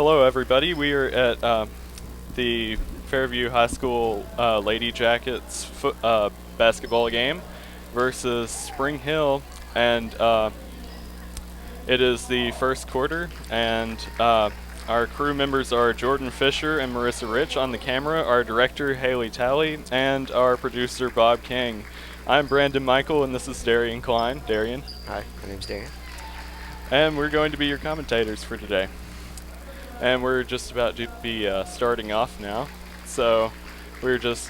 Hello, everybody. We are at the Fairview High School Lady Jackets basketball game versus Spring Hill, and it is the first quarter, and our crew members are Jordan Fisher and Marissa Rich on the camera, our director Haley Talley, and our producer Bob King. I'm Brandon Michael, and this is Darian Klein. Darian. Hi, my name's Darian. And we're going to be your commentators for today. And we're just about to be starting off now. So we're just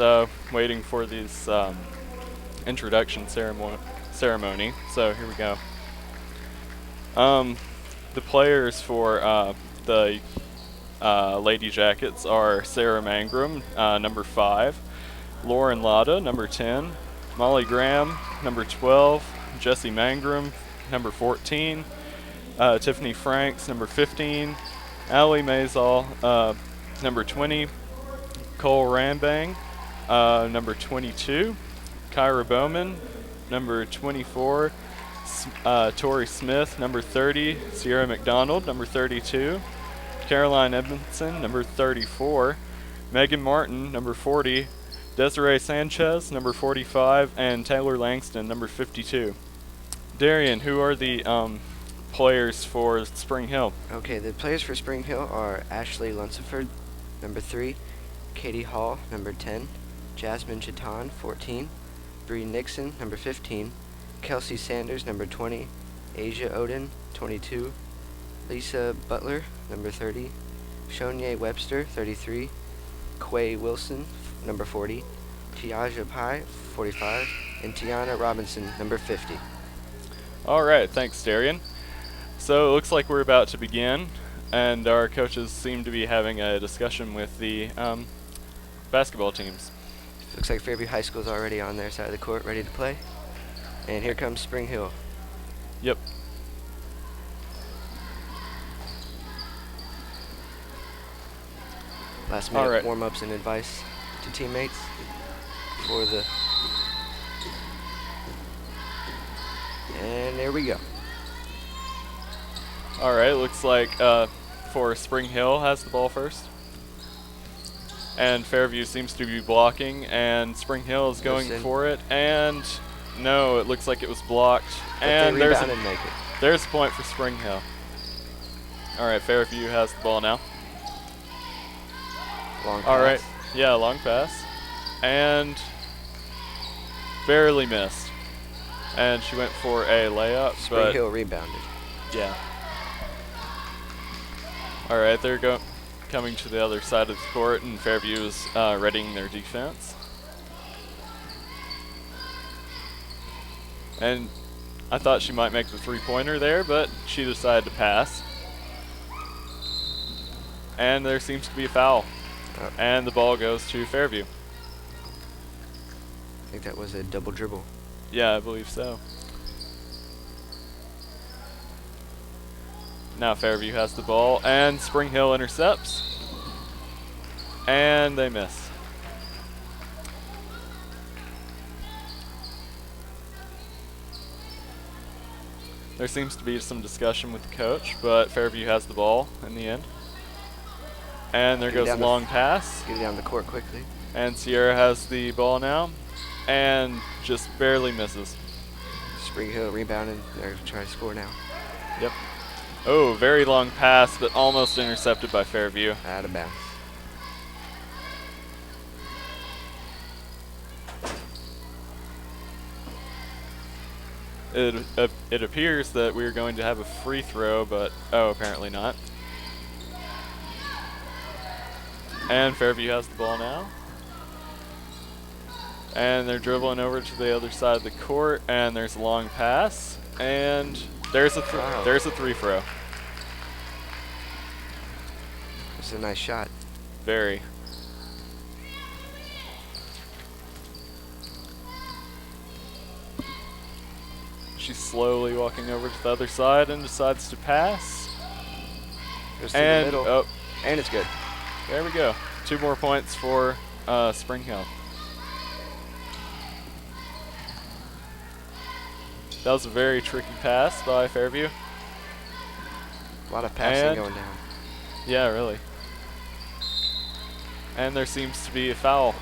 waiting for this introduction ceremony. So here we go. The players for the Lady Jackets are Sarah Mangrum, number 5, Lauren Latta, number 10, Molly Graham, number 12, Jessie Mangrum, number 14, Tiffany Franks, number 15, Allie Mazal, number 20, Cole Rambang, number 22, Kyra Bowman, number 24, Tori Smith, number 30, Sierra McDonald, number 32, Caroline Edmondson, number 34, Megan Martin, number 40, Desiree Sanchez, number 45, and Taylor Langston, number 52. Darian, who are the players for Spring Hill? Okay, the players for Spring Hill are Ashley Lunsford, number 3, Katie Hall, number 10, Jasmine Chiton, 14, Bree Nixon, number 15, Kelsey Sanders, number 20, Asia Odin, 22, Lisa Butler, number 30, Shonye Webster, 33, Quay Wilson, number 40, Tiaja Pai, 45, and Tiana Robinson, number 50. All right, thanks, Darian. So it looks like we're about to begin, and our coaches seem to be having a discussion with the basketball teams. Looks like Fairview High School is already on their side of the court, ready to play. And here comes Spring Hill. Yep. Last minute right. warm-ups and advice to teammates for the... And there we go. All right, looks like for Spring Hill has the ball first. And Fairview seems to be blocking, and Spring Hill is going for it, and no, it looks like it was blocked. But and they rebound and make it. There's a point for Spring Hill. All right, Fairview has the ball now. Long pass. All right, yeah, long pass. And barely missed. And she went for a layup, Spring Hill rebounded. Yeah. All right, they're coming to the other side of the court, and Fairview is readying their defense. And I thought she might make the three-pointer there, but she decided to pass. And there seems to be a foul. And the ball goes to Fairview. I think that was a double dribble. Yeah, I believe so. Now Fairview has the ball, and Spring Hill intercepts. And they miss. There seems to be some discussion with the coach, but Fairview has the ball in the end. And there goes a long pass. Get it down the court quickly. And Sierra has the ball now, and just barely misses. Spring Hill rebounded. They're trying to score now. Yep. Oh, very long pass, but almost intercepted by Fairview. Out of bounds. It appears that we're going to have a free throw, but apparently not. And Fairview has the ball now. And they're dribbling over to the other side of the court, and there's a long pass, and there's a three throw. It's a nice shot. Very. She's slowly walking over to the other side and decides to pass. Goes to the middle. Oh, and it's good. There we go. 2 more points for Spring Hill. That was a very tricky pass by Fairview. A lot of passing And going down. Yeah, really. And there seems to be a foul.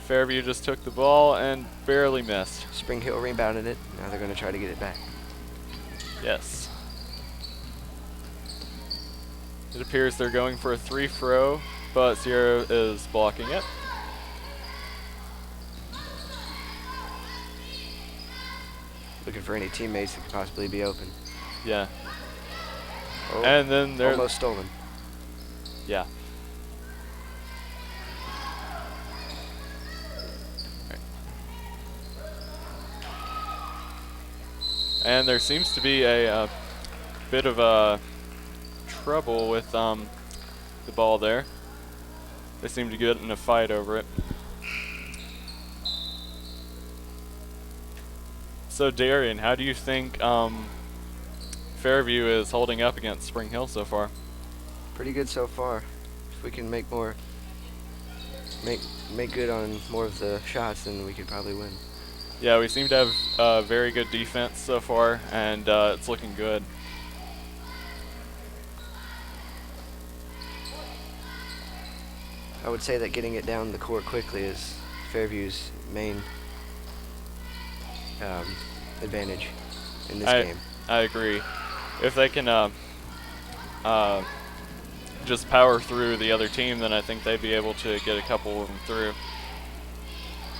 Fairview just took the ball and barely missed. Spring Hill rebounded it. Now they're going to try to get it back. Yes. It appears they're going for a free throw, but Sierra is blocking it. Looking for any teammates that could possibly be open. Yeah. Oh, And then they're almost stolen. Yeah. And there seems to be a bit of trouble with the ball there. They seem to get in a fight over it. So Darian, how do you think Fairview is holding up against Spring Hill so far? Pretty good so far. If we can make good on more of the shots, then we could probably win. Yeah, we seem to have very good defense so far, and it's looking good. I would say that getting it down the court quickly is Fairview's main advantage in this game. I agree. If they can just power through the other team, then I think they'd be able to get a couple of them through.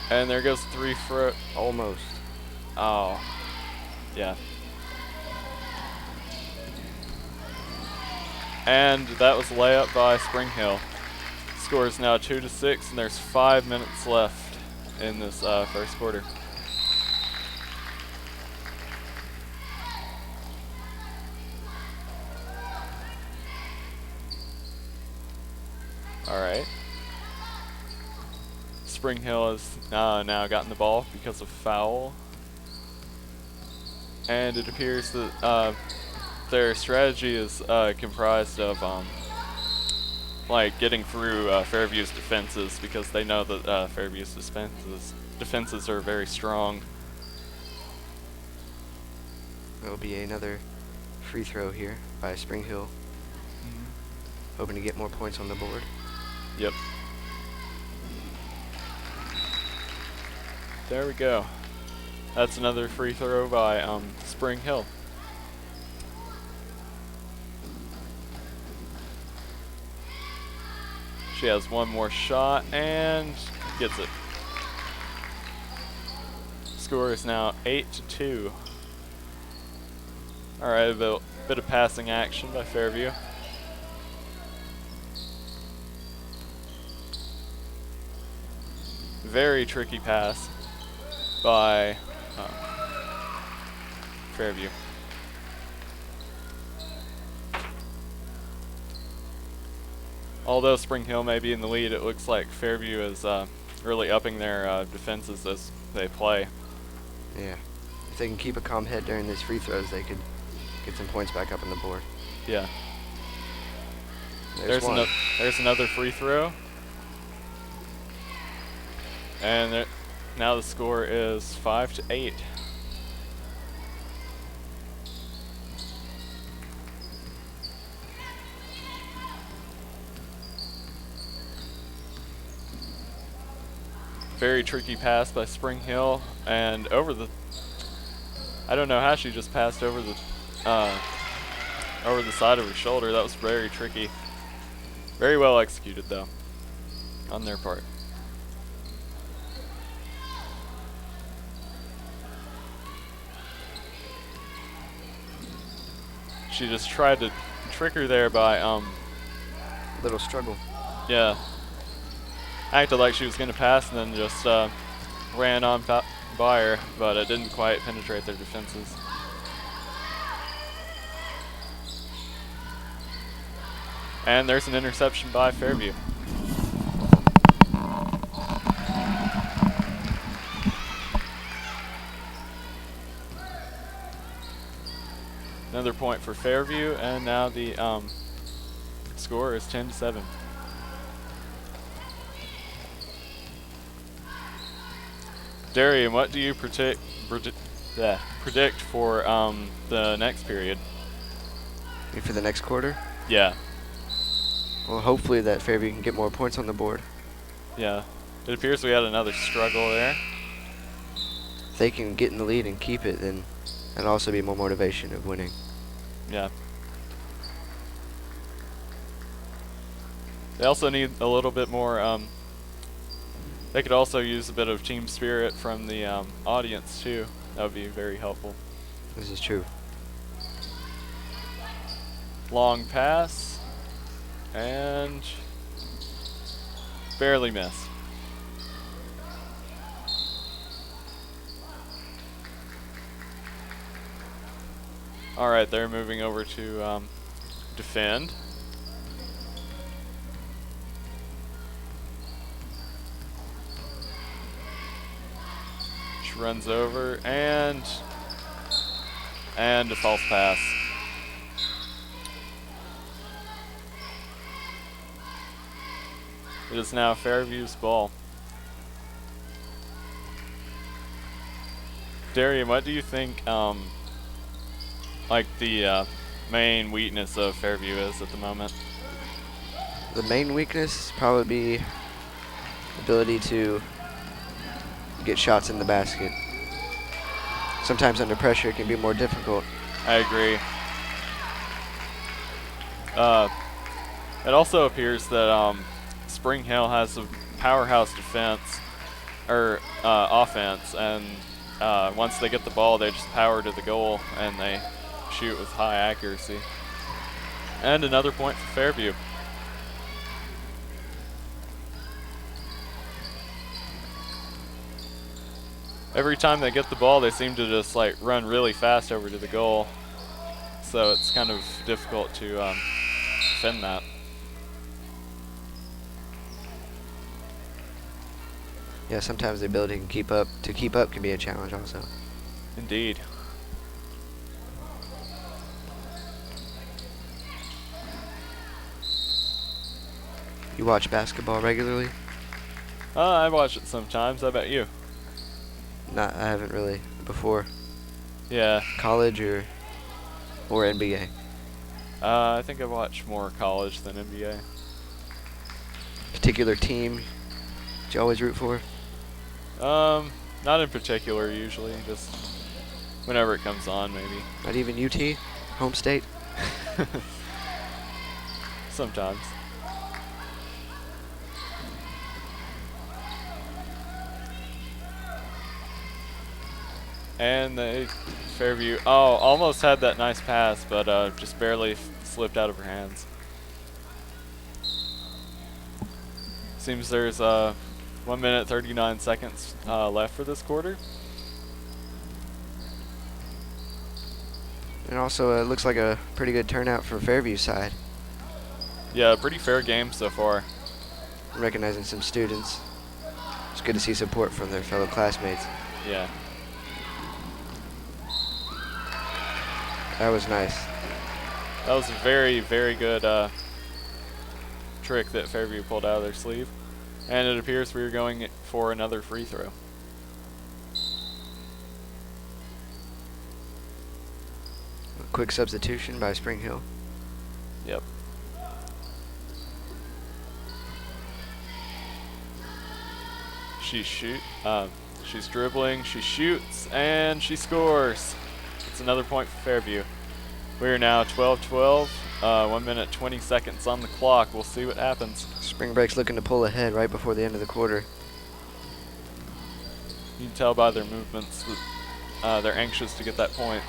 And there goes three for almost. Oh, yeah. And that was a layup by Spring Hill. Score is now 2-6, and there's 5 minutes left in this first quarter. All right. Spring Hill has now gotten the ball because of foul. And it appears that their strategy is comprised of like getting through Fairview's defenses, because they know that Fairview's defenses are very strong. There'll be another free throw here by Spring Hill. Hoping to get more points on the board. Yep. There we go. That's another free throw by Spring Hill. She has one more shot and gets it. Score is now 8-2. All right, a bit of passing action by Fairview. Very tricky pass by Fairview. Although Spring Hill may be in the lead, it looks like Fairview is really upping their defenses as they play. Yeah. If they can keep a calm head during these free throws, they could get some points back up on the board. Yeah. There's another free throw. And now the score is 5-8. Very tricky pass by Spring Hill, and over the, I don't know how she just passed over the side of her shoulder. That was very tricky. Very well executed though, on their part. She just tried to trick her there by little struggle. Yeah. Acted like she was going to pass and then just ran on by her, but it didn't quite penetrate their defenses. And there's an interception by Fairview. Another point for Fairview, and now the score is 10-7. Darian, what do you predict for the next period? For the next quarter? Yeah. Well, hopefully that Fairview can get more points on the board. Yeah. It appears we had another struggle there. If they can get in the lead and keep it, then that'll also be more motivation of winning. Yeah. They also need a little bit more, they could also use a bit of team spirit from the audience too. That would be very helpful. This is true. Long pass, and barely missed. All right, they're moving over to defend. She runs over and a false pass. It is now Fairview's ball. Darian, what do you think like the main weakness of Fairview is at the moment? The main weakness probably be ability to get shots in the basket. Sometimes under pressure it can be more difficult. I agree. It also appears that Spring Hill has a powerhouse defense or offense, and once they get the ball, they just power to the goal and they shoot with high accuracy. And another point for Fairview. Every time they get the ball, they seem to just like run really fast over to the goal. So it's kind of difficult to defend that. Yeah, sometimes the ability to keep up can be a challenge also. Indeed. You watch basketball regularly? I watch it sometimes. How about you? I haven't really before. Yeah. College or NBA? I think I watch more college than NBA. Particular team that you always root for? Not in particular usually, just whenever it comes on maybe. Not even UT? Home state? Sometimes. And Fairview, almost had that nice pass, but just barely slipped out of her hands. Seems there's 1 minute 39 seconds left for this quarter. And also, it looks like a pretty good turnout for Fairview's side. Yeah, pretty fair game so far. I'm recognizing some students. It's good to see support from their fellow classmates. Yeah. That was nice. That was a very, very good trick that Fairview pulled out of their sleeve. And it appears we are going for another free throw. A quick substitution by Spring Hill. Yep. She's dribbling, she shoots, and she scores. It's another point for Fairview. We are now 12-12, 1 minute 20 seconds on the clock. We'll see what happens. Spring Break's looking to pull ahead right before the end of the quarter. You can tell by their movements that they're anxious to get that point.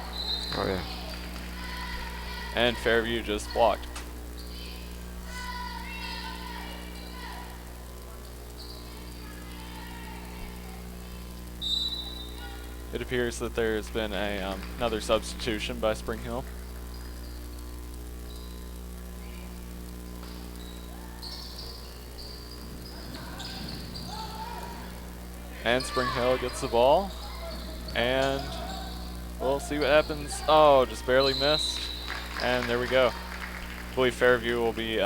Oh yeah. And Fairview just blocked. It appears that there's been another substitution by Spring Hill. And Spring Hill gets the ball. And we'll see what happens. Oh, just barely missed. And there we go. I believe Fairview will be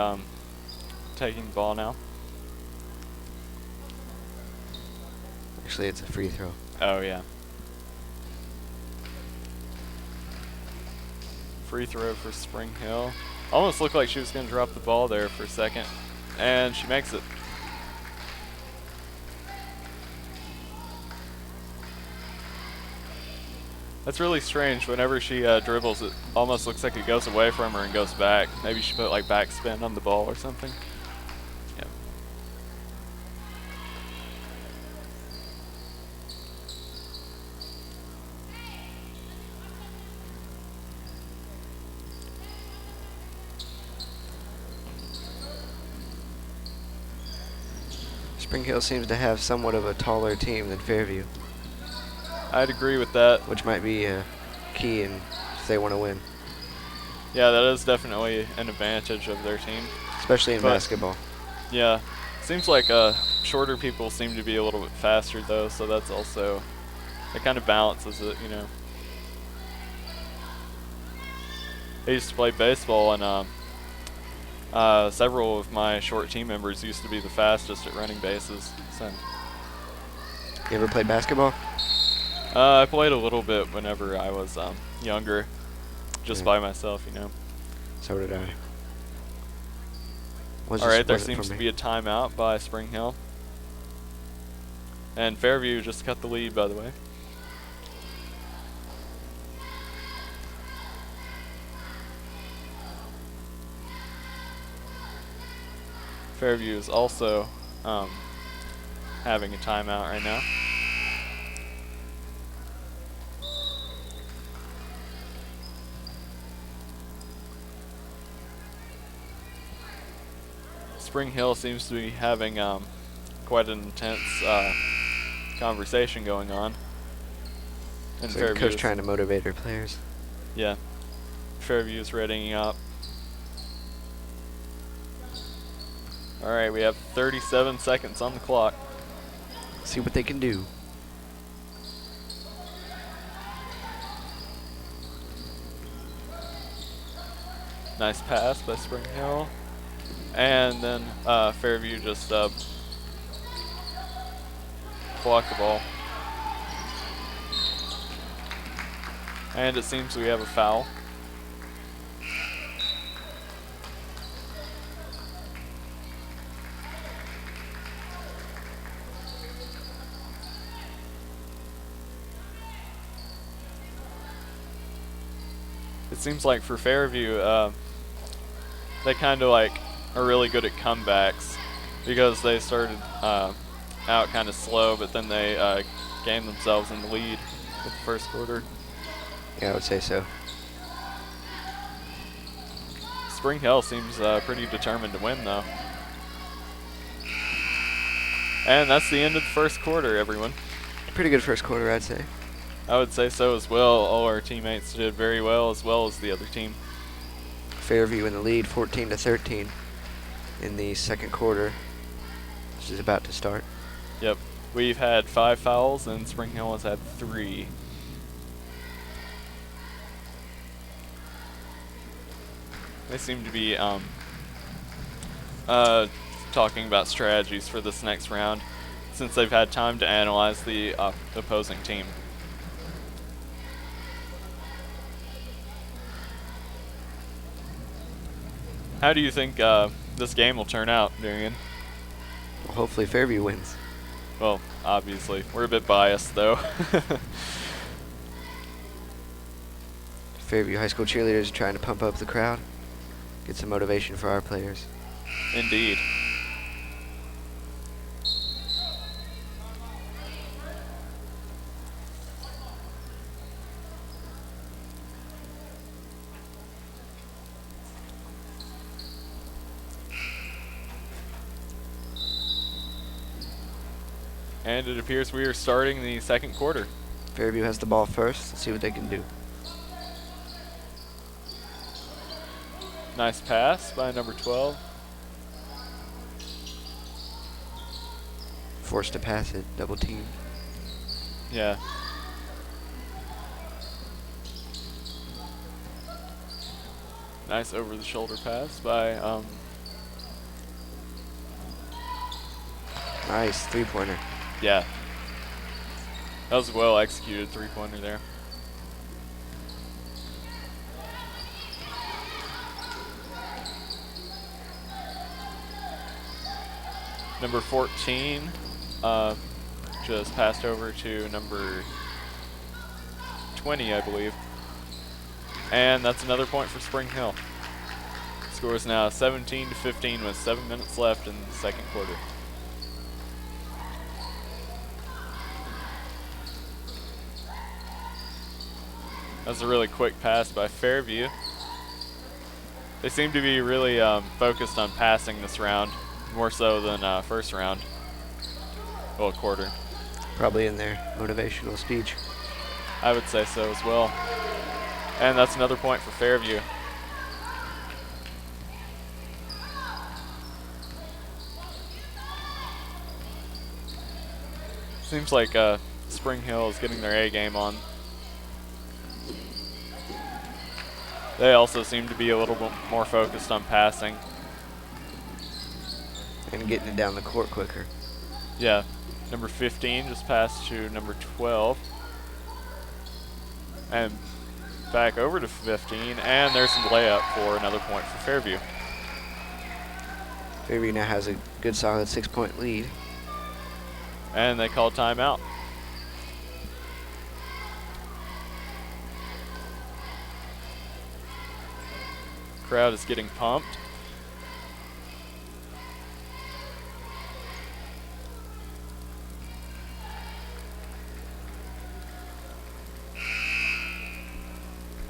taking the ball now. Actually, it's a free throw. Oh, yeah. Free throw for Spring Hill. Almost looked like she was going to drop the ball there for a second. And she makes it. That's really strange. Whenever she dribbles, it almost looks like it goes away from her and goes back. Maybe she put like backspin on the ball or something. Yep. Spring Hill seems to have somewhat of a taller team than Fairview, I'd agree with that. which might be key if they want to win, Yeah, that is definitely an advantage of their team. especially in basketball. Yeah. Seems like shorter people seem to be a little bit faster though, so that's also, it kind of balances it, you know. I used to play baseball, and several of my short team members used to be the fastest at running bases. So You ever played basketball? I played a little bit whenever I was younger, just by myself, you know. So did I. All right, there seems to be a timeout by Spring Hill. And Fairview just cut the lead, by the way. Fairview is also having a timeout right now. Spring Hill seems to be having quite an intense conversation going on. And So the coach trying to motivate her players. Yeah. Fairview is readying up. All right, we have 37 seconds on the clock. See what they can do. Nice pass by Spring Hill. And then Fairview just blocked the ball. And it seems we have a foul. It seems like for Fairview, they kind of like are really good at comebacks because they started out kind of slow, but then they gained themselves in the lead with the first quarter. Yeah, I would say so. Spring Hill seems pretty determined to win, though. And that's the end of the first quarter, everyone. Pretty good first quarter, I'd say. I would say so as well. All our teammates did very well as the other team. Fairview in the lead, 14-13 in the second quarter, which is about to start. Yep. We've had 5 fouls, and Spring Hill has had 3. They seem to be talking about strategies for this next round, since they've had time to analyze the opposing team. How do you think this game will turn out, Darian? Well, hopefully Fairview wins. Well, obviously. We're a bit biased, though. Fairview High School cheerleaders are trying to pump up the crowd, get some motivation for our players. Indeed. And it appears we are starting the second quarter. Fairview has the ball first. Let's see what they can do. Nice pass by number 12. Forced to pass it, double team. Yeah. Nice over the shoulder pass by Nice three-pointer. yeah. That was a well executed three-pointer there. Number 14 just passed over to number 20, I believe. And that's another point for Spring Hill. Score is now 17-15 with 7 minutes left in the second quarter. That's a really quick pass by Fairview. They seem to be really focused on passing this round, more so than first round. Well, quarter. Probably in their motivational speech. I would say so as well. And that's another point for Fairview. Seems like Spring Hill is getting their A game on. They also seem to be a little bit more focused on passing. And getting it down the court quicker. Yeah. Number 15 just passed to number 12. And back over to 15. And there's a layup for another point for Fairview. Fairview now has a good solid 6-point lead. And they call timeout. Crowd is getting pumped.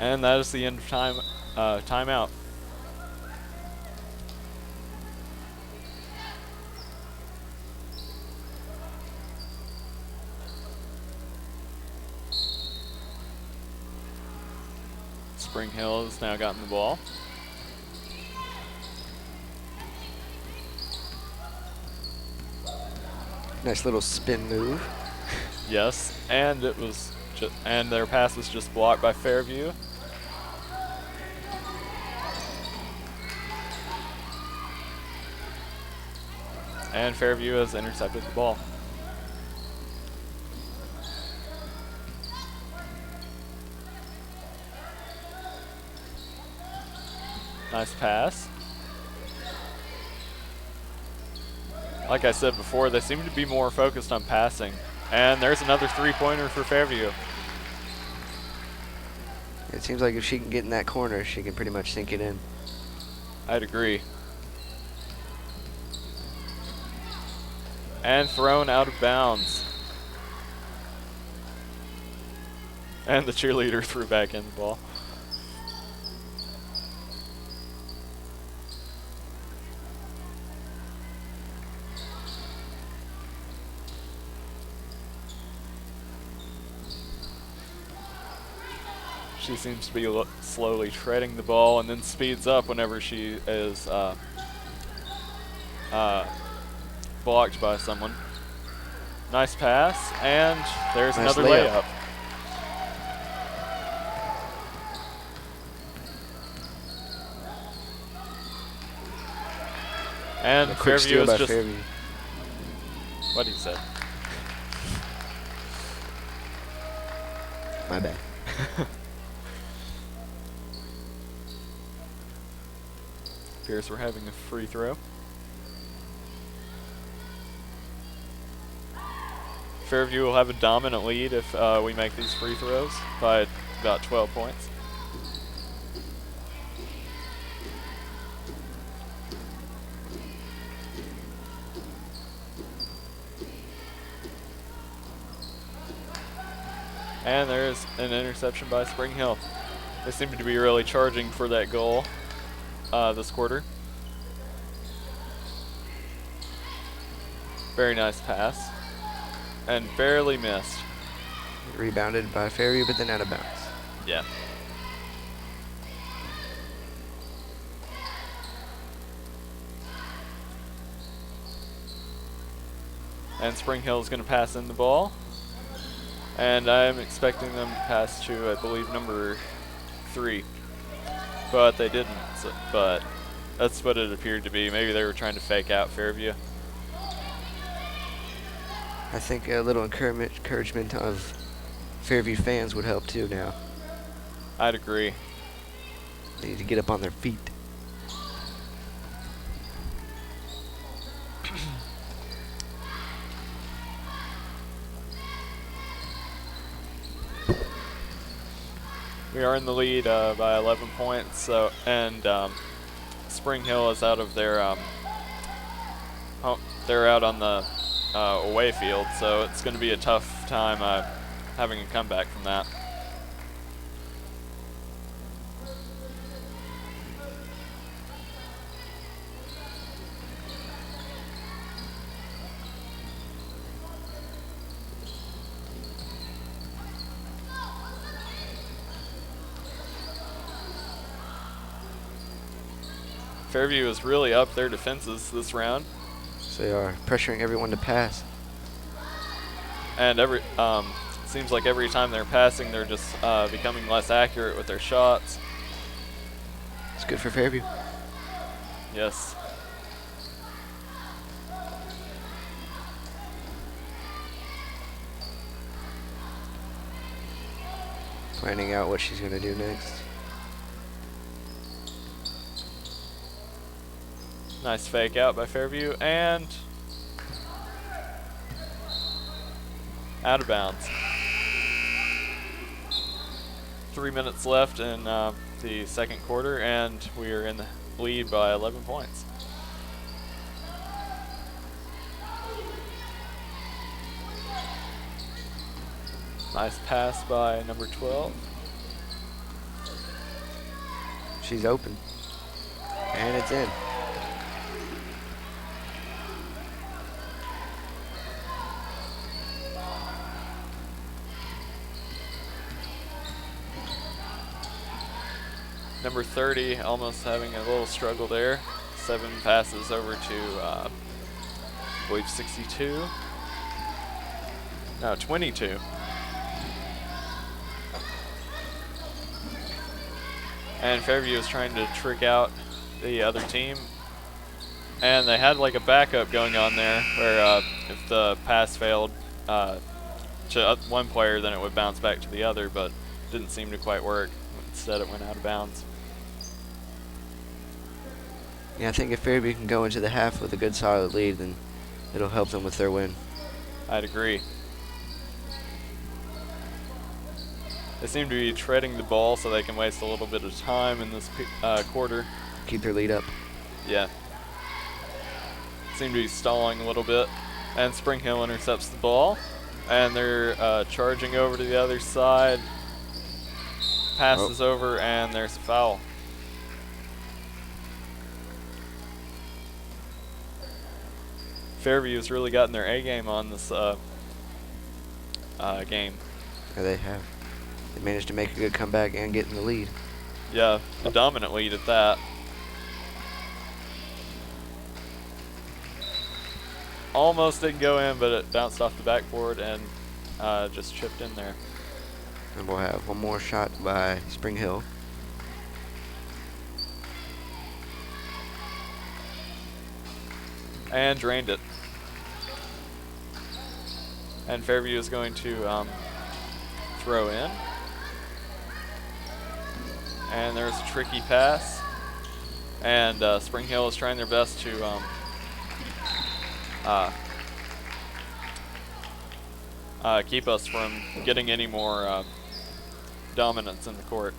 And that is the end of timeout. Spring Hill has now gotten the ball. Nice little spin move. Yes, and it was and their pass was just blocked by Fairview. And Fairview has intercepted the ball. Nice pass. Like I said before, they seem to be more focused on passing. And there's another three-pointer for Fairview. It seems like if she can get in that corner, she can pretty much sink it in. I'd agree. And thrown out of bounds. And the cheerleader threw back in the ball. She seems to be slowly treading the ball and then speeds up whenever she is blocked by someone. Nice pass, and there's Nice another layup. layup. And A quick Fairview steal is by just Fairview. what he said. My bad. Appears we're having a free throw. Fairview will have a dominant lead if we make these free throws by about 12 points. And there's an interception by Spring Hill. They seem to be really charging for that goal this quarter. Very nice pass. And barely missed. Rebounded by Fairview, but then out of bounds. Yeah. And Spring Hill is going to pass in the ball. And I'm expecting them to pass to, I believe, number 3. But they didn't. But that's what it appeared to be. Maybe they were trying to fake out Fairview. I think a little encouragement of Fairview fans would help too now. I'd agree. They need to get up on their feet. We are in the lead by 11 points, so and Spring Hill is out of their they're out on the away field, so it's going to be a tough time having a comeback from that. Fairview is really up their defenses this round. So they are pressuring everyone to pass. And seems like every time they're passing, they're just becoming less accurate with their shots. It's good for Fairview. Yes. Planning out what she's going to do next. Nice fake out by Fairview, and out of bounds. 3 minutes left in the second quarter, and we are in the lead by 11 points. Nice pass by number 12. She's open. And it's in. Number 30 almost having a little struggle there. 7 passes over to, I believe, 62. No, 22. And Fairview is trying to trick out the other team. And they had like a backup going on there where if the pass failed to one player, then it would bounce back to the other, but didn't seem to quite work. Instead, it went out of bounds. Yeah, I think if Fairview can go into the half with a good solid lead, then it'll help them with their win. I'd agree. They seem to be treading the ball so they can waste a little bit of time in this quarter. Keep their lead up. Yeah. Seem to be stalling a little bit. And Spring Hill intercepts the ball. And they're charging over to the other side. Passes over, and there's a foul. Fairview's really gotten their A game on this game. Yeah, they have. They managed to make a good comeback and get in the lead. Yeah, a dominant lead at that. Almost didn't go in, but it bounced off the backboard and just chipped in there. And we'll have one more shot by Spring Hill. And drained it. And Fairview is going to throw in. And there's a tricky pass. And Spring Hill is trying their best to keep us from getting any more dominance in the court.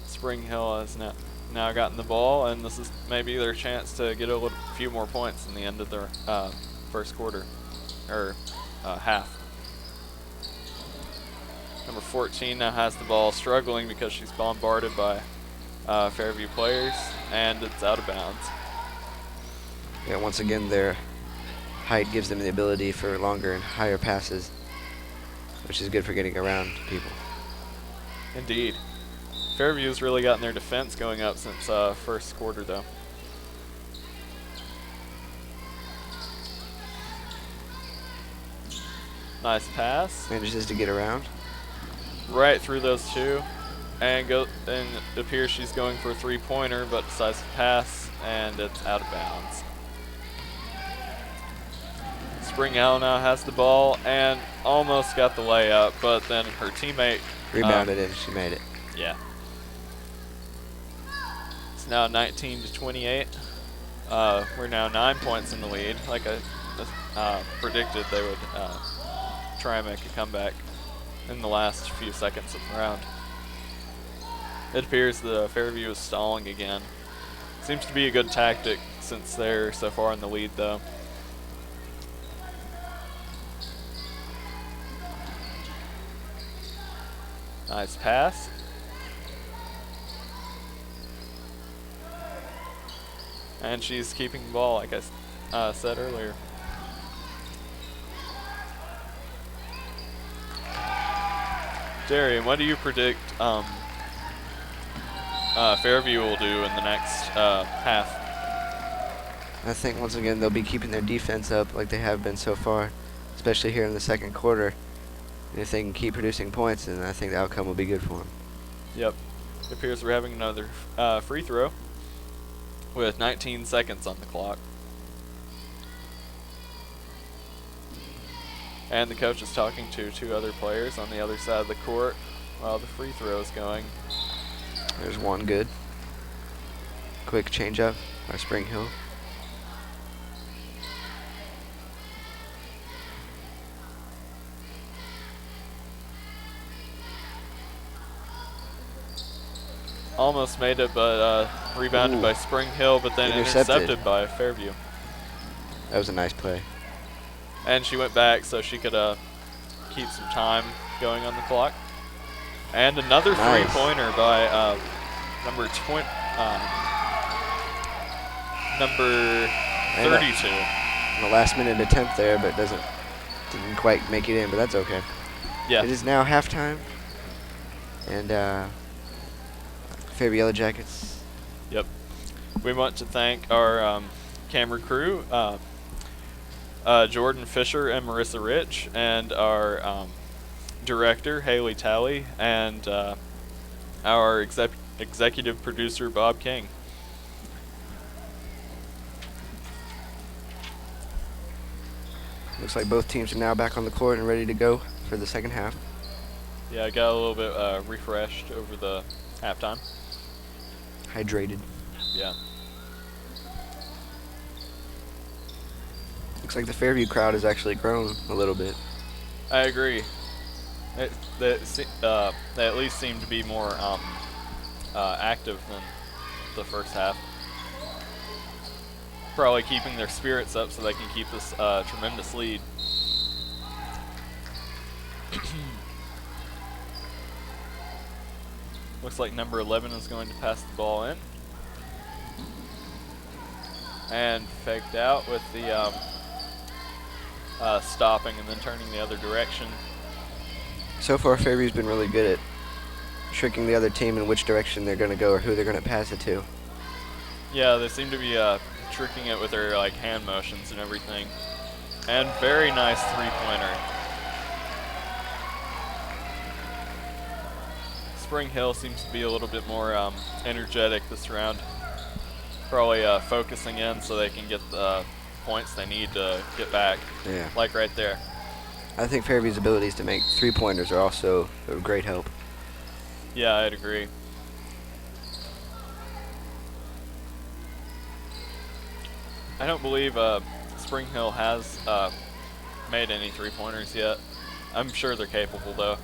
Spring Hill has now gotten the ball, and this is maybe their chance to get a few more points in the end of their first quarter, or half. Number 14 now has the ball, struggling because she's bombarded by Fairview players, and it's out of bounds. Yeah, once again, their height gives them the ability for longer and higher passes, which is good for getting around people. Indeed. Fairview's really gotten their defense going up since first quarter, though. Nice pass. Manages to get around. Right through those two. and it appears she's going for a three-pointer, but decides to pass, and it's out of bounds. Spring Hill now has the ball and almost got the layup, but then her teammate Rebounded and she made it. Yeah. It's now 19-28. We're now 9 points in the lead. Like I predicted, they would try and make a comeback in the last few seconds of the round. It appears the Fairview is stalling again. Seems to be a good tactic since they're so far in the lead, though. Nice pass. And she's keeping the ball, like I said earlier. Darian, what do you predict Fairview will do in the next half? I think once again they'll be keeping their defense up like they have been so far, especially here in the second quarter. And if they can keep producing points, then I think the outcome will be good for them. Yep. It appears we're having another free throw with 19 seconds on the clock. And the coach is talking to two other players on the other side of the court while the free throw is going. There's one good. Quick change up by Spring Hill. Almost made it, but rebounded by Spring Hill, but then intercepted by Fairview. That was a nice play. And she went back so she could keep some time going on the clock. And another three-pointer by number 32. The last minute attempt there, but didn't quite make it in, but that's okay. Yeah. It is now halftime, and Fairview Yellow Jackets. Yep. We want to thank our camera crew, Jordan Fisher and Marissa Rich, and our director, Haley Talley, and our executive producer, Bob King. Looks like both teams are now back on the court and ready to go for the second half. Yeah, I got a little bit refreshed over the halftime. Hydrated. Yeah. Looks like the Fairview crowd has actually grown a little bit. I agree. They at least seem to be more active than the first half. Probably keeping their spirits up so they can keep this tremendous lead. Looks like number 11 is going to pass the ball in. And faked out with the stopping and then turning the other direction. So far, Fairview's been really good at tricking the other team in which direction they're going to go or who they're going to pass it to. Yeah, they seem to be tricking it with their hand motions and everything. And very nice three-pointer. Spring Hill seems to be a little bit more energetic this round. Probably focusing in so they can get the points they need to get back. Yeah. Like right there. I think Fairview's abilities to make three-pointers are also a great help. Yeah, I'd agree. I don't believe Spring Hill has made any three-pointers yet. I'm sure they're capable, though.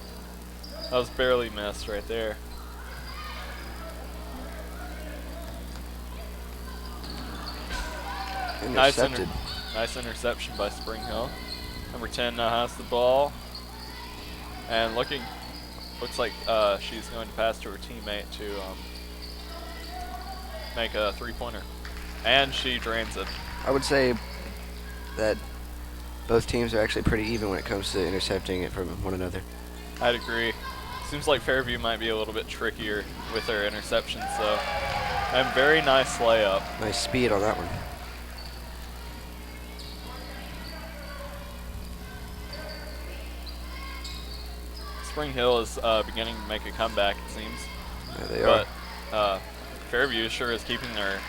That was barely missed right there. Intercepted. Nice interception by Spring Hill. Number 10 now has the ball. And looks like she's going to pass to her teammate to make a three-pointer. And she drains it. I would say that both teams are actually pretty even when it comes to intercepting it from one another. I'd agree. Seems like Fairview might be a little bit trickier with their interceptions, though. And very nice layup. Nice speed on that one. Spring Hill is beginning to make a comeback, it seems. Yeah, they But are. Fairview sure is keeping their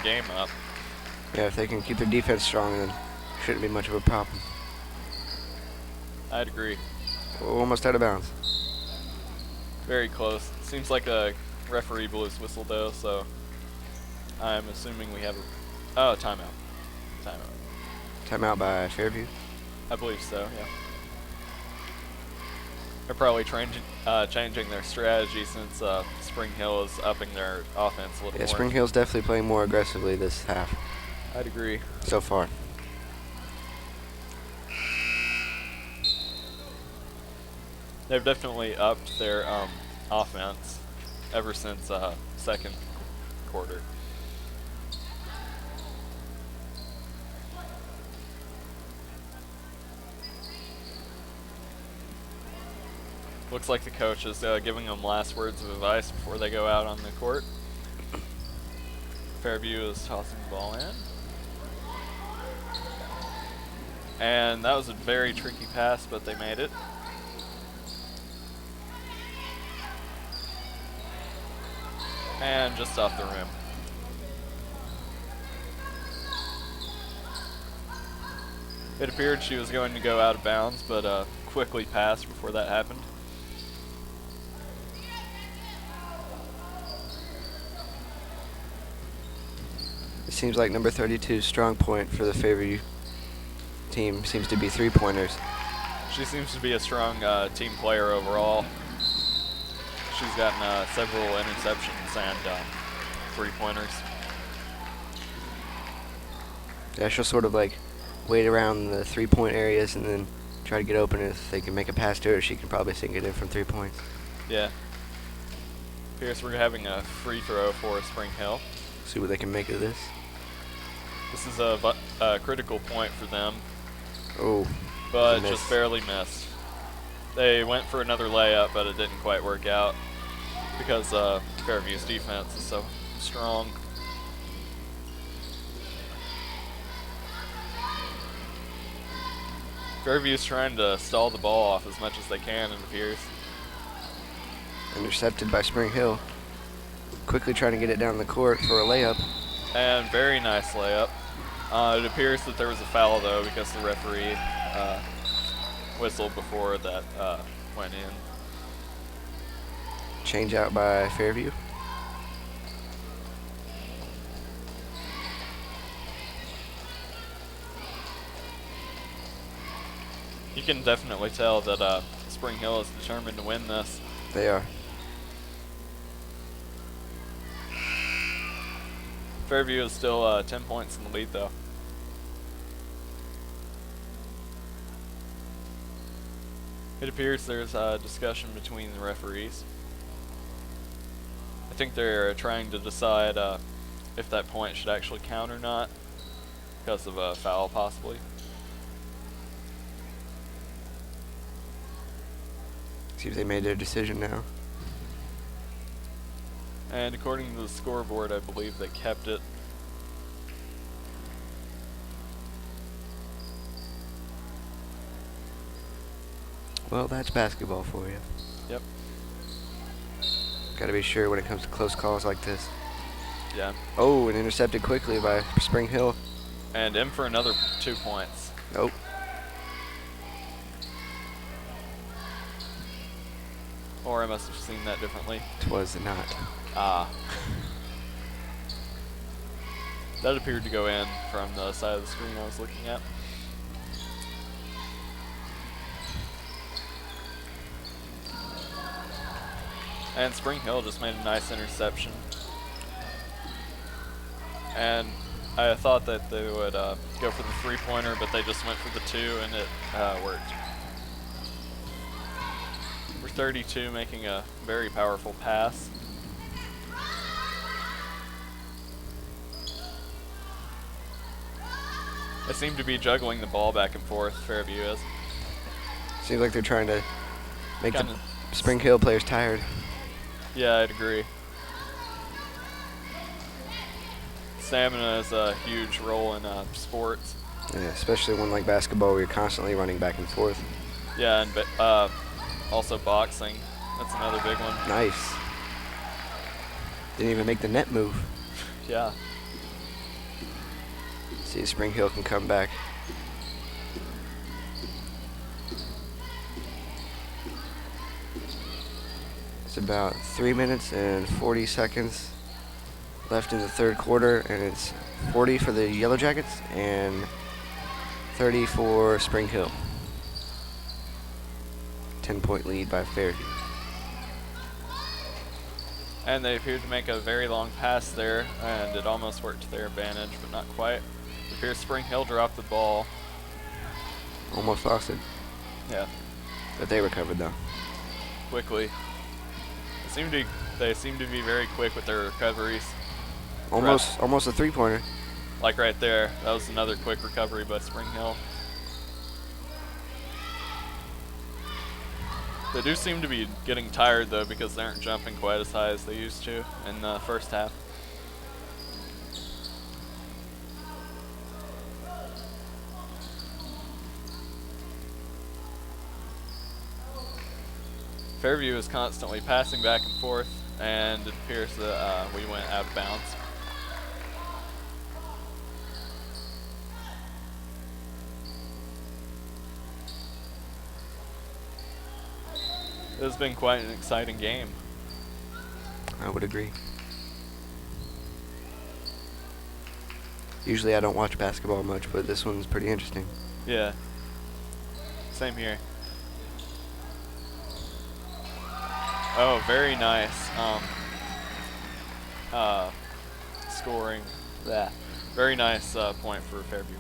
game up. Yeah, if they can keep their defense strong, then shouldn't be much of a problem. I'd agree. Almost out of bounds. Very close. Seems like a referee blew his whistle though, so I'm assuming we have a timeout. Timeout by Fairview. I believe so, yeah. They're probably changing their strategy since Spring Hill is upping their offense a little Yeah, more. Spring Hill's definitely playing more aggressively this half. I'd agree. So far. They've definitely upped their offense ever since second quarter. Looks like the coach is giving them last words of advice before they go out on the court. Fairview is tossing the ball in. And that was a very tricky pass, but they made it. And just off the rim. It appeared she was going to go out of bounds, but quickly passed before that happened. It seems like number 32's strong point for the Fairview team seems to be three-pointers. She seems to be a strong team player overall. She's gotten several interceptions and three-pointers. Yeah, she'll sort of like wait around the three-point areas and then try to get open. If they can make a pass to her, she can probably sink it in from 3 points. Yeah. Here's we're having a free throw for Spring Hill. See what they can make of this. This is a critical point for them, Oh, but miss. just barely missed. They went for another layup, but it didn't quite work out because Fairview's defense is so strong. Fairview's trying to stall the ball off as much as they can, it appears. Intercepted by Spring Hill. Quickly trying to get it down the court for a layup. And very nice layup. It appears that there was a foul, though, because the referee whistled before that went in. Change out by Fairview. You can definitely tell that Spring Hill is determined to win this. They are. Fairview is still 10 points in the lead, though. It appears there's a discussion between the referees. I think they're trying to decide if that point should actually count or not because of a foul, possibly. See if they made their decision now. And according to the scoreboard, I believe they kept it. Well, that's basketball for you. Yep. Gotta be sure when it comes to close calls like this. Yeah. Oh, and intercepted quickly by Spring Hill. And in for another 2 points. Nope. Or I must have seen that differently. Twas not. Ah. That appeared to go in from the side of the screen I was looking at. And Spring Hill just made a nice interception. And I thought that they would go for the three-pointer, but they just went for the two, and it worked. For 32, making a very powerful pass. They seem to be juggling the ball back and forth, Fairview is. Seems like they're trying to make Kinda the Spring Hill players tired. Yeah, I'd agree. Stamina is a huge role in sports. Yeah, especially one like basketball where you're constantly running back and forth. Yeah, and also boxing. That's another big one. Nice. Didn't even make the net move. Yeah. See if Spring Hill can come back. It's about 3 minutes and 40 seconds left in the third quarter, and it's 40 for the Yellow Jackets and 30 for Spring Hill. 10-point lead by Fairview. And they appeared to make a very long pass there, and it almost worked to their advantage, but not quite. It appears Spring Hill dropped the ball. Almost lost it. Yeah. But they recovered though. Quickly. They seem to be very quick with their recoveries. Almost a three-pointer. Like right there, that was another quick recovery by Spring Hill. They do seem to be getting tired though, because they aren't jumping quite as high as they used to in the first half. Fairview is constantly passing back and forth, and it appears that we went out of bounds. It has been quite an exciting game. I would agree. Usually I don't watch basketball much, but this one's pretty interesting. Yeah. Same here. Oh, very nice. Scoring. That. Very nice point for Fairview.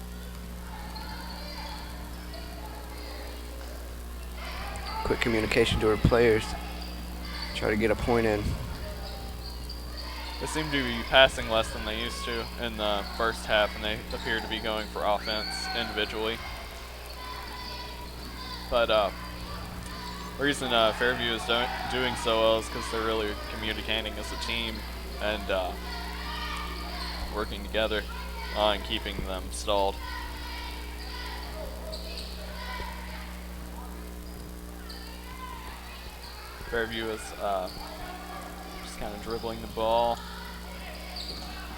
Quick communication to our players. Try to get a point in. They seem to be passing less than they used to in the first half, and they appear to be going for offense individually. But the reason Fairview is doing so well is because they're really communicating as a team and working together and keeping them stalled. Fairview is just kind of dribbling the ball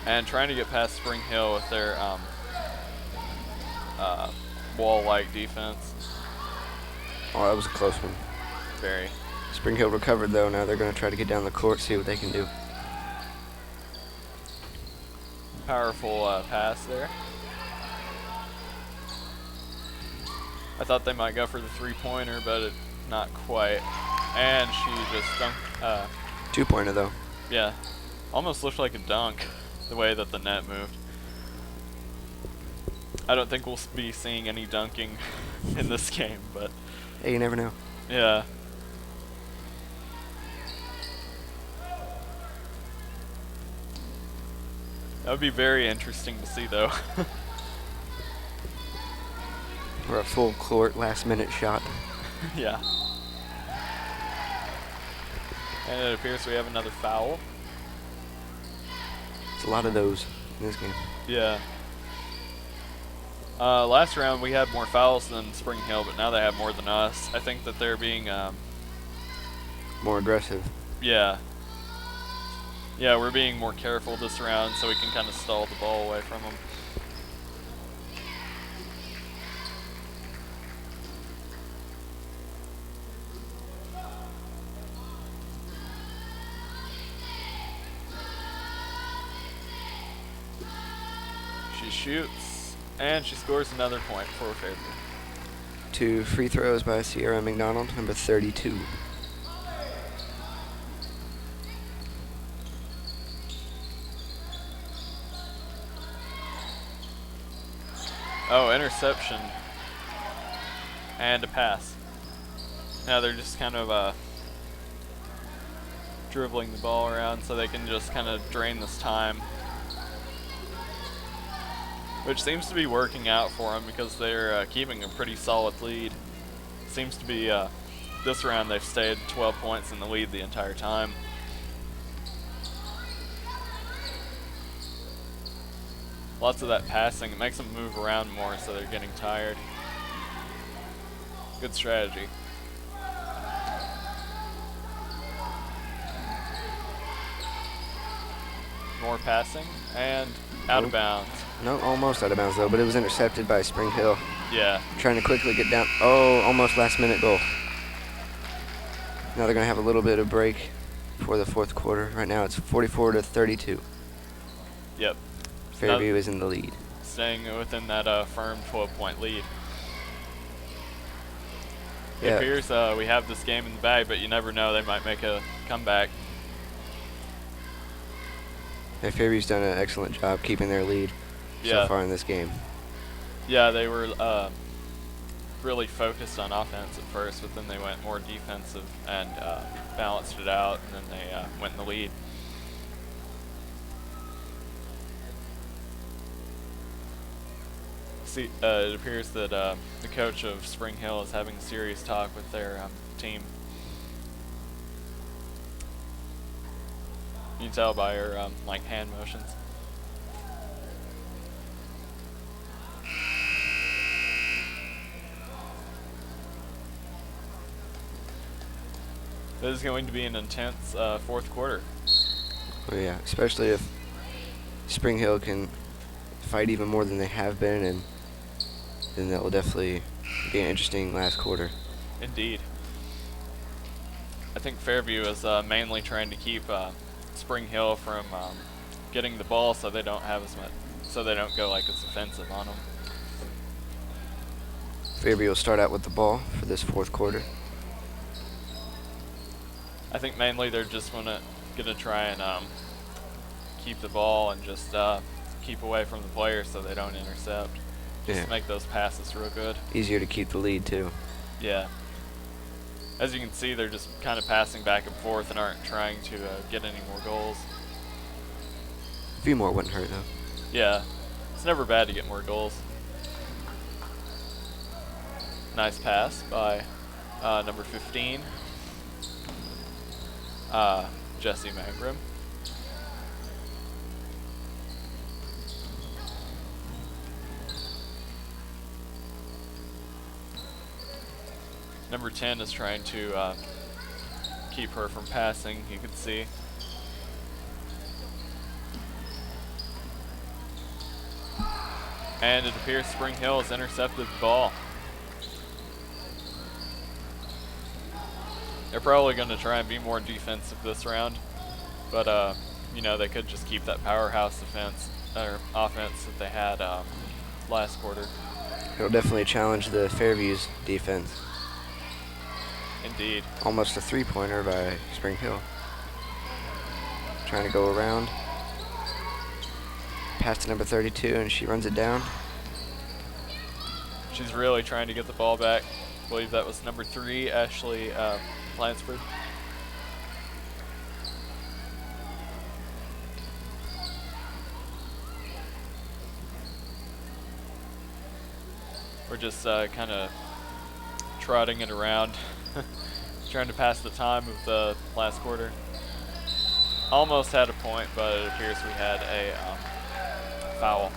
and trying to get past Spring Hill with their wall-like defense. Oh, that was a close one. Very. Spring Hill recovered though. Now they're going to try to get down the court, see what they can do. Powerful pass there. I thought they might go for the three-pointer, but not quite. And she just dunked. Two-pointer though. Yeah, almost looked like a dunk, the way that the net moved. I don't think we'll be seeing any dunking in this game, but Hey, you never know. yeah. That would be very interesting to see, though. We're a full court last-minute shot. Yeah. And it appears we have another foul. It's a lot of those in this game. Yeah. Last round we had more fouls than Spring Hill, but now they have more than us. I think that they're being More aggressive. yeah. Yeah, we're being more careful this round so we can kind of stall the ball away from them. She shoots, and she scores another point for Fairview. 2 free throws by Sierra McDonald, number 32. Oh, interception. And a pass. Now they're just kind of dribbling the ball around so they can just kind of drain this time. Which seems to be working out for them because they're keeping a pretty solid lead. Seems to be, this round they've stayed 12 points in the lead the entire time. Lots of that passing, it makes them move around more so they're getting tired. Good strategy. more passing, and out of Nope. bounds. No, almost out of bounds though, but it was intercepted by Spring Hill. Yeah, Trying to quickly get down. Oh, almost last minute goal. Now they're going to have a little bit of break for the fourth quarter. Right now it's 44-32. yep. Fairview is in the lead. Staying within that firm 12-point lead. It Yeah. appears we have this game in the bag, but you never know. They might make a comeback. Yeah, Fairview's done an excellent job keeping their lead so far in this game. Yeah, they were really focused on offense at first, but then they went more defensive and balanced it out, and then they went in the lead. See, it appears that the coach of Spring Hill is having a serious talk with their team. You can tell by her like hand motions. This is going to be an intense fourth quarter. Oh yeah, especially if Spring Hill can fight even more than they have been, and then that will definitely be an interesting last quarter. Indeed. I think Fairview is mainly trying to keep Spring Hill from getting the ball, so they don't have as much, so they don't go like as offensive on them. Fairview will start out with the ball for this fourth quarter. I think mainly they're just gonna try and keep the ball and just keep away from the players so they don't intercept. Just make those passes real good. Easier to keep the lead too. Yeah. As you can see, they're just kind of passing back and forth and aren't trying to get any more goals. A few more wouldn't hurt though. Yeah, it's never bad to get more goals. Nice pass by number 15, Jesse Mangrum. Number 10 is trying to keep her from passing, you can see. And it appears Spring Hill has intercepted the ball. They're probably going to try and be more defensive this round, but you know, they could just keep that powerhouse offense that they had last quarter. It'll definitely challenge the Fairview's defense. Indeed. Almost a three-pointer by Spring Hill. Trying to go around. Pass to number 32, and she runs it down. She's really trying to get the ball back. I believe that was number 3, Ashley Lansford. We're just kind of trotting it around, trying to pass the time of the last quarter. Almost had a point, but it appears we had a foul.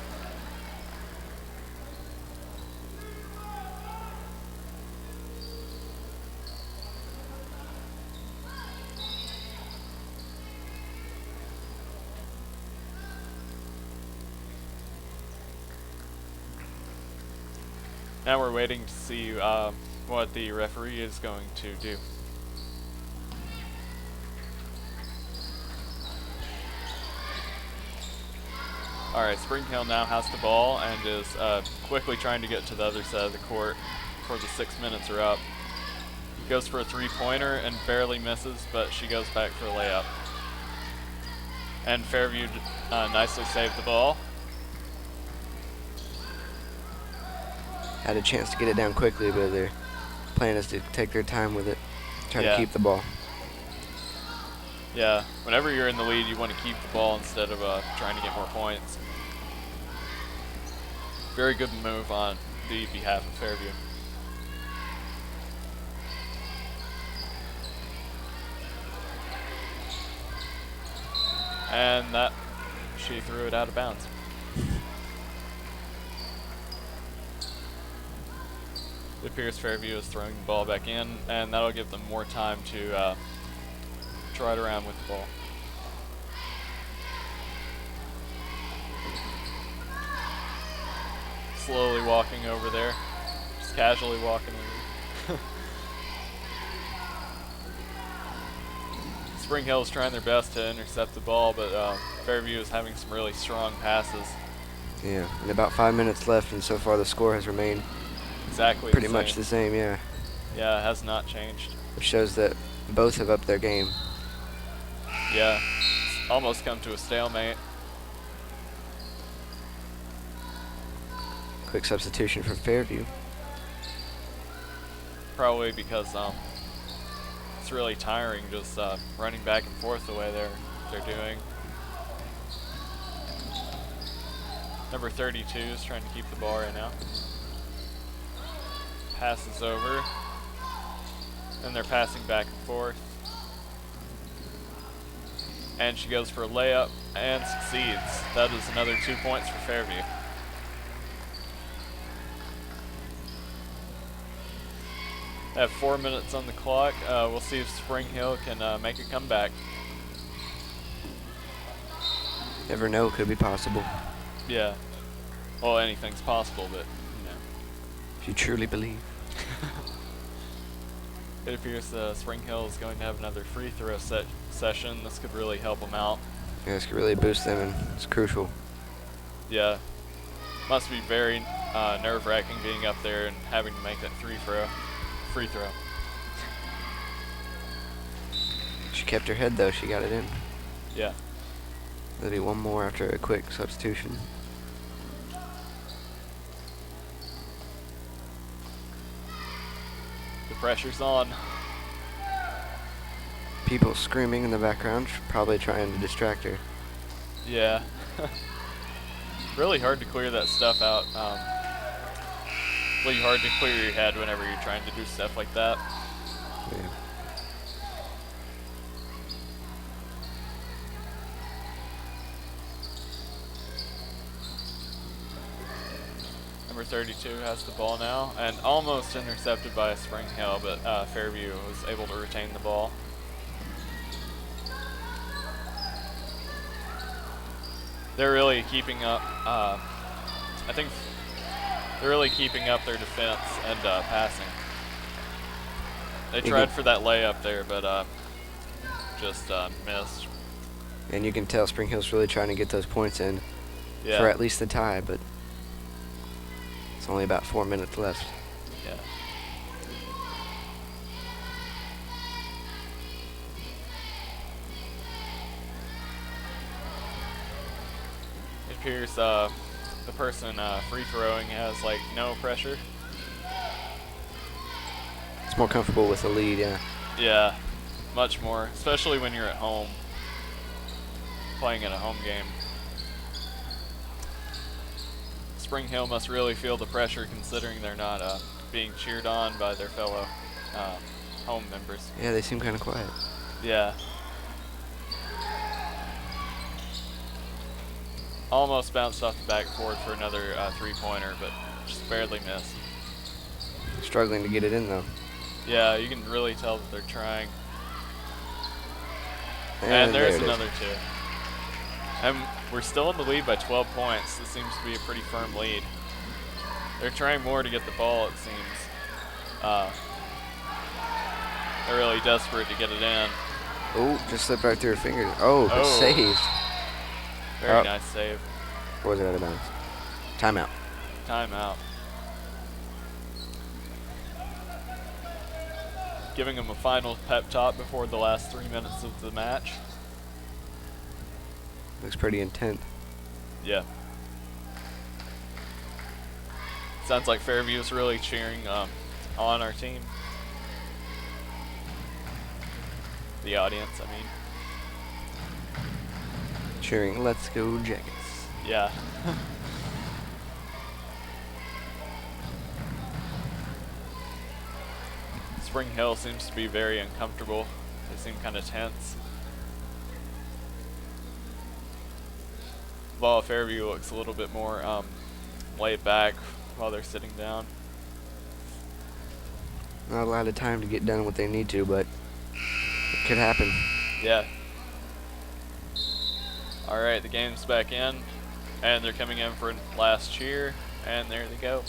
Now we're waiting to see what the referee is going to do. Alright, Spring Hill now has the ball and is quickly trying to get to the other side of the court before the 6 minutes are up. Goes for a three-pointer and barely misses, but she goes back for a layup. And Fairview nicely saved the ball. Had a chance to get it down quickly, but their plan is to take their time with it, try to keep the ball. Yeah, whenever you're in the lead, you want to keep the ball instead of trying to get more points. Very good move on the behalf of Fairview. And that, she threw it out of bounds. It appears Fairview is throwing the ball back in, and that'll give them more time to trot around with the ball. slowly walking over there. Just casually walking over. Spring Hill's trying their best to intercept the ball, but Fairview is having some really strong passes. Yeah, and about 5 minutes left, and so far the score has remained Exactly pretty much the same, yeah. Yeah, it has not changed. Which shows that both have upped their game. Yeah, it's almost come to a stalemate. Quick substitution for Fairview. Probably because it's really tiring just running back and forth the way they're doing. Number 32 is trying to keep the ball right now. Passes over. And they're passing back and forth. And she goes for a layup and succeeds. That is another 2 points for Fairview. They have 4 minutes on the clock. We'll see if Spring Hill can make a comeback. Never know, could be possible. Yeah. Well, anything's possible, but, you know. If you truly believe. It appears Spring Hill is going to have another free throw session. This could really help them out. Yeah, this could really boost them, and it's crucial. Yeah. Must be very nerve-wracking being up there and having to make that free throw. She kept her head, though. She got it in. Yeah. There'll be one more after a quick substitution. The pressure's on. People screaming in the background, probably trying to distract her. Yeah. Really hard to clear that stuff out. Really hard to clear your head whenever you're trying to do stuff like that. Yeah. Number 32 has the ball now, and almost intercepted by Spring Hill, but Fairview was able to retain the ball. They're really keeping up. I think they're really keeping up their defense and passing. They tried for that layup there, but just missed. And you can tell Spring Hill's really trying to get those points in for at least the tie, but it's only about 4 minutes left. Yeah. It appears the person free throwing has like no pressure. It's more comfortable with the lead, yeah. Yeah, much more, especially when you're at home, playing in a home game. Spring Hill must really feel the pressure considering they're not being cheered on by their fellow home members. Yeah, they seem kind of quiet. Yeah. Almost bounced off the backboard for another three-pointer, but just barely missed. Struggling to get it in, though. Yeah, you can really tell that they're trying. And there's another two. And we're still in the lead by 12 points. This seems to be a pretty firm lead. They're trying more to get the ball, it seems. They're really desperate to get it in. Oh, just slipped right through her fingers. Oh, saved. Very nice save. Or was it out of bounds? Timeout. Timeout. Giving them a final pep talk before the last 3 minutes of the match. Looks pretty intense. Yeah. Sounds like Fairview's really cheering on our team. The audience, I mean. Cheering, let's go Jackets. Yeah. Spring Hill seems to be very uncomfortable. They seem kind of tense. While Fairview looks a little bit more laid back while they're sitting down. Not a lot of time to get done what they need to, but it could happen. Yeah. All right, the game's back in, and they're coming in for a last cheer, And there they go.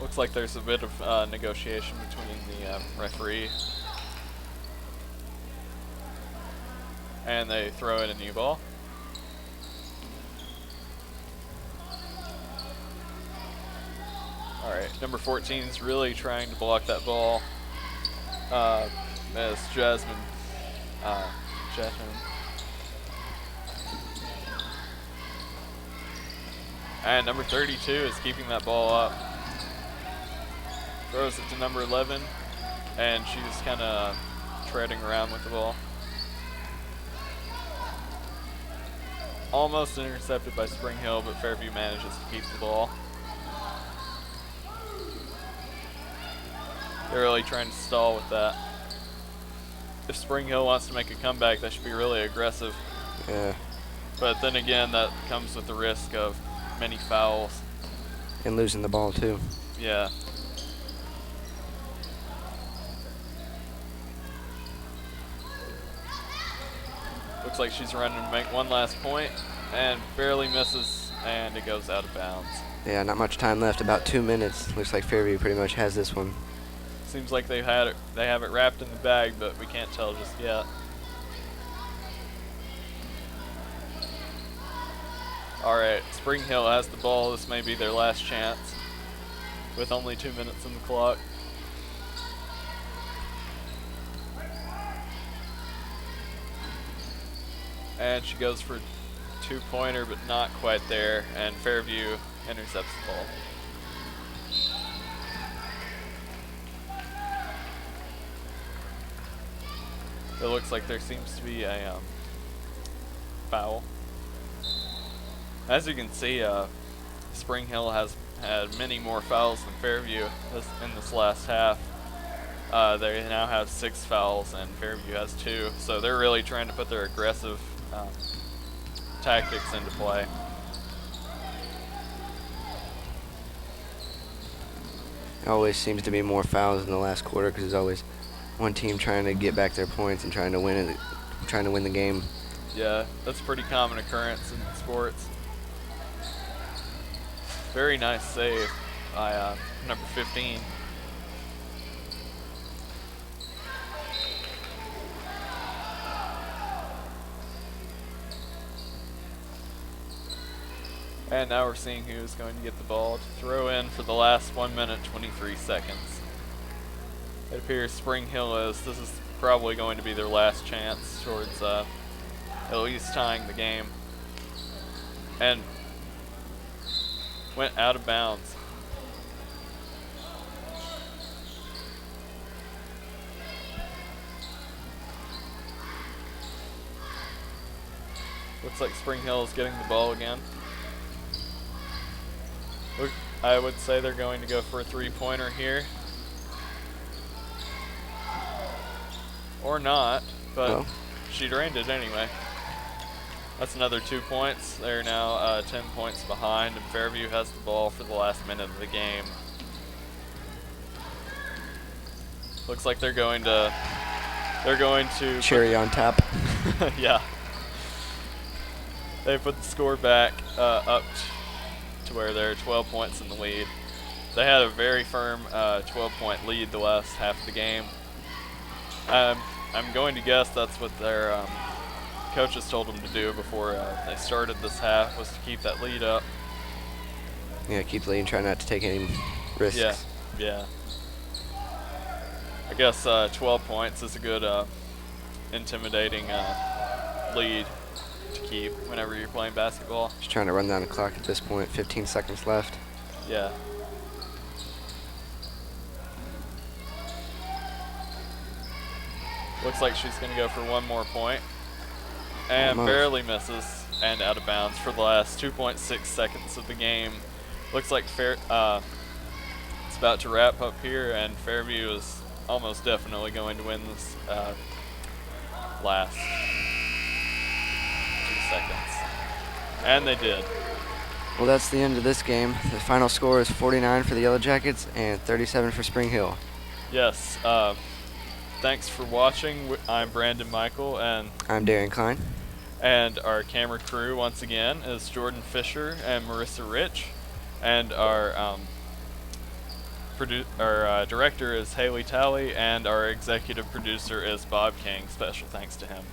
Looks like there's a bit of negotiation between the referee. And they throw in a new ball. Alright, number 14 is really trying to block that ball. As Jasmine. And number 32 is keeping that ball up. Throws it to number 11, and she's kind of treading around with the ball. Almost intercepted by Spring Hill, but Fairview manages to keep the ball. They're really trying to stall with that. If Spring Hill wants to make a comeback, they should be really aggressive. Yeah. But then again, that comes with the risk of many fouls. And losing the ball, too. Yeah. Looks like she's running to make one last point, and barely misses, and it goes out of bounds. Yeah, not much time left, about 2 minutes. Looks like Fairview pretty much has this one. Seems like they have it wrapped in the bag, but we can't tell just yet. Alright, Spring Hill has the ball. This may be their last chance with only 2 minutes on the clock. And she goes for two-pointer, but not quite there, and Fairview intercepts the ball. It looks like there seems to be a foul. As you can see, Spring Hill has had many more fouls than Fairview in this last half. They now have 6 fouls, and Fairview has 2. So they're really trying to put their aggressive tactics into play. It always seems to be more fouls in the last quarter because there's always one team trying to get back their points and trying to win the game. Yeah, that's a pretty common occurrence in sports. Very nice save by number 15. And now we're seeing who's going to get the ball to throw in for the last 1 minute, 23 seconds. It appears Spring Hill this is probably going to be their last chance towards at least tying the game. And went out of bounds. Looks like Spring Hill is getting the ball again. I would say they're going to go for a three-pointer here. Or not, but she drained it anyway. That's another 2 points. They're now 10 points behind, and Fairview has the ball for the last minute of the game. Looks like they're going to cherry on top. yeah. They put the score back up to where they're 12 points in the lead. They had a very firm 12-point lead the last half of the game. I'm going to guess that's what their coaches told them to do before they started this half, was to keep that lead up. Yeah, keep leading, try not to take any risks. Yeah. I guess 12 points is a good intimidating lead to keep whenever you're playing basketball. Just trying to run down the clock at this point, 15 seconds left. Yeah. Looks like she's going to go for one more point. And almost. Barely misses, and out of bounds for the last 2.6 seconds of the game. Looks like it's about to wrap up here, and Fairview is almost definitely going to win this last 2 seconds. And they did. Well, that's the end of this game. The final score is 49 for the Yellow Jackets and 37 for Spring Hill. Yes. Thanks for watching. I'm Brandon Michael, I'm Darren Klein. and our camera crew once again is Jordan Fisher and Marissa Rich, and our director is Haley Talley, and our executive producer is Bob King. Special thanks to him.